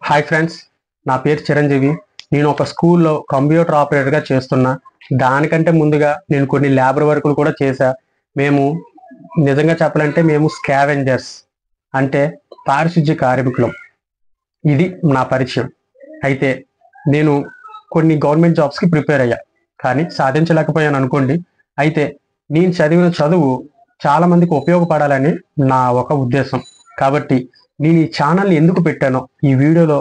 Hi friends, నా పేరు చిరంజీవి. నేను ఒక స్కూల్లో కంప్యూటర్ ఆపరేటర్గా చేస్తున్నా. దానికంటే ముందుగా నేను కొన్ని ల్యాబర్ వర్కులు కూడా చేశా. మేము నిజంగా చెప్పాలంటే మేము స్కావెంజర్స్ అంటే పారిశుద్ధ్య కార్మికులం. ఇది నా పరిచయం. అయితే నేను కొన్ని గవర్నమెంట్ జాబ్స్కి ప్రిపేర్ అయ్యా, కానీ సాధించలేకపోయాను అనుకోండి. అయితే నేను చదివిన చదువు చాలా మందికి ఉపయోగపడాలని నా ఒక ఉద్దేశం. కాబట్టి నేను ఈ ఛానల్ని ఎందుకు పెట్టానో ఈ వీడియోలో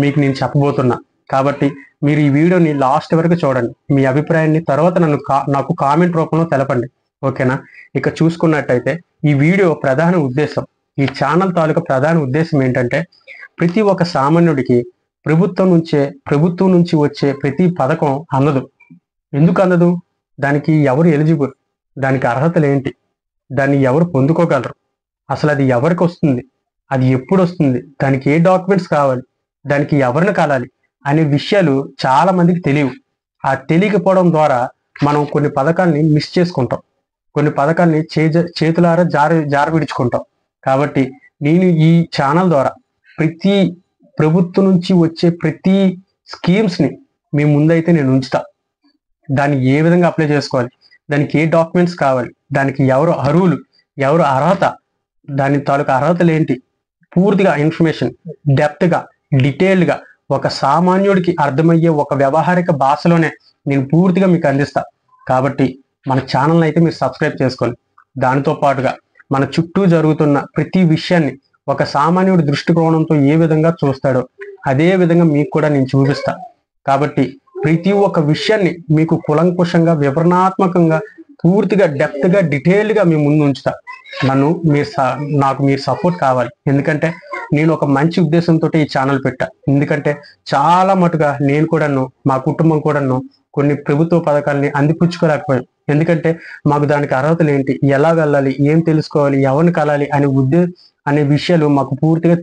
మీకు నేను చెప్పబోతున్నా. కాబట్టి మీరు ఈ వీడియోని లాస్ట్ వరకు చూడండి. మీ అభిప్రాయాన్ని తర్వాత నాకు కామెంట్ రూపంలో తెలపండి, ఓకేనా? ఇక చూసుకున్నట్టయితే ఈ వీడియో ప్రధాన ఉద్దేశం, ఈ ఛానల్ తాలూకా ప్రధాన ఉద్దేశం ఏంటంటే, ప్రతి ఒక్క సామాన్యుడికి ప్రభుత్వం నుంచి వచ్చే ప్రతి పథకం అందదు. ఎందుకు అందదు? దానికి ఎవరు ఎలిజిబుల్, దానికి అర్హతలు ఏంటి, దాన్ని ఎవరు పొందుకోగలరు, అసలు అది ఎవరికి వస్తుంది, అది ఎప్పుడు వస్తుంది, దానికి ఏ డాక్యుమెంట్స్ కావాలి, దానికి ఎవరిని కలాలి అనే విషయాలు చాలా మందికి తెలియవు. ఆ తెలియకపోవడం ద్వారా మనం కొన్ని పథకాల్ని మిస్ చేసుకుంటాం, కొన్ని పథకాల్ని చేతులారా జారవిడుచుకుంటాం. కాబట్టి నేను ఈ ఛానల్ ద్వారా ప్రతి ప్రభుత్వం నుంచి వచ్చే ప్రతి స్కీమ్స్ని మీ ముందైతే నేను ఉంచుతా. దాన్ని ఏ విధంగా అప్లై చేసుకోవాలి, దానికి ఏ డాక్యుమెంట్స్ కావాలి, దానికి ఎవరు అర్హులు, ఎవరు అర్హత, దాని తాలూకా అర్హతలు ఏంటి, పూర్తిగా ఇన్ఫర్మేషన్ డెప్త్గా డీటెయిల్డ్గా ఒక సామాన్యుడికి అర్థమయ్యే ఒక వ్యవహారిక భాషలోనే నేను పూర్తిగా మీకు అందిస్తా. కాబట్టి మన ఛానల్ని అయితే మీరు సబ్స్క్రైబ్ చేసుకోండి. దానితో పాటుగా మన చుట్టూ జరుగుతున్న ప్రతి విషయాన్ని ఒక సామాన్యుడి దృష్టికోణంతో ఏ విధంగా చూస్తాడో అదే విధంగా మీకు కూడా నేను చూపిస్తా. కాబట్టి ప్రతి ఒక్క విషయాన్ని మీకు కులంకుశంగా వివరణాత్మకంగా పూర్తిగా డెప్త్గా డీటెయిల్డ్గా మీ ముందు ఉంచుతా. నాకు మీరు సపోర్ట్ కావాలి. ఎందుకంటే నేను ఒక మంచి ఉద్దేశంతో ఈ ఛానల్ పెట్టా. ఎందుకంటే చాలా మటుగా నేను కూడాను, మా కుటుంబం కూడాను కొన్ని ప్రభుత్వ పథకాలని అందిపుచ్చుకోలేకపోయాం. ఎందుకంటే మాకు దానికి అర్హతలు ఏంటి, ఎలా వెళ్ళాలి, ఏం తెలుసుకోవాలి, ఎవరిని కలాలి అనే విషయాలు మాకు పూర్తిగా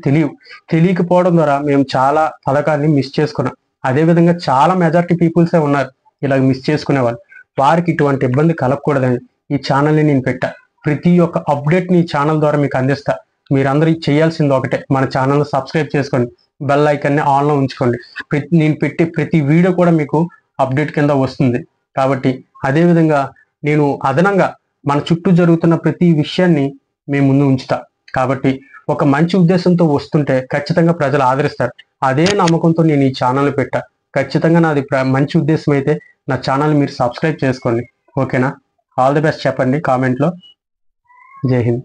తెలియకపోవడం ద్వారా మేము చాలా పథకాన్ని మిస్ చేసుకున్నాం. అదేవిధంగా చాలా మెజారిటీ పీపుల్సే ఉన్నారు ఇలా మిస్ చేసుకునే వాళ్ళు. వారికి ఇటువంటి ఇబ్బంది కలగకూడదని ఈ ఛానల్ని నేను పెట్టా. ప్రతి ఒక్క అప్డేట్ని ఈ ఛానల్ ద్వారా మీకు అందిస్తా. మీరందరూ చేయాల్సింది ఒకటే, మన ఛానల్ని సబ్స్క్రైబ్ చేసుకోండి, బెల్ ఐకాన్ని ఆన్లో ఉంచుకోండి. నేను పెట్టి ప్రతి వీడియో కూడా మీకు అప్డేట్ కింద వస్తుంది. కాబట్టి అదేవిధంగా నేను అదనంగా మన చుట్టూ జరుగుతున్న ప్రతి విషయాన్ని మీ ముందు ఉంచుతా. కాబట్టి ఒక మంచి ఉద్దేశంతో వస్తుంటే ఖచ్చితంగా ప్రజలు ఆదరిస్తారు. అదే నమ్మకంతో నేను ఈ ఛానల్ని పెట్టా. ఖచ్చితంగా నాది మంచి ఉద్దేశం అయితే నా ఛానల్ మీరు సబ్స్క్రైబ్ చేసుకోండి, ఓకేనా? ఆల్ ది బెస్ట్ చెప్పండి కామెంట్లో. జై హింద్.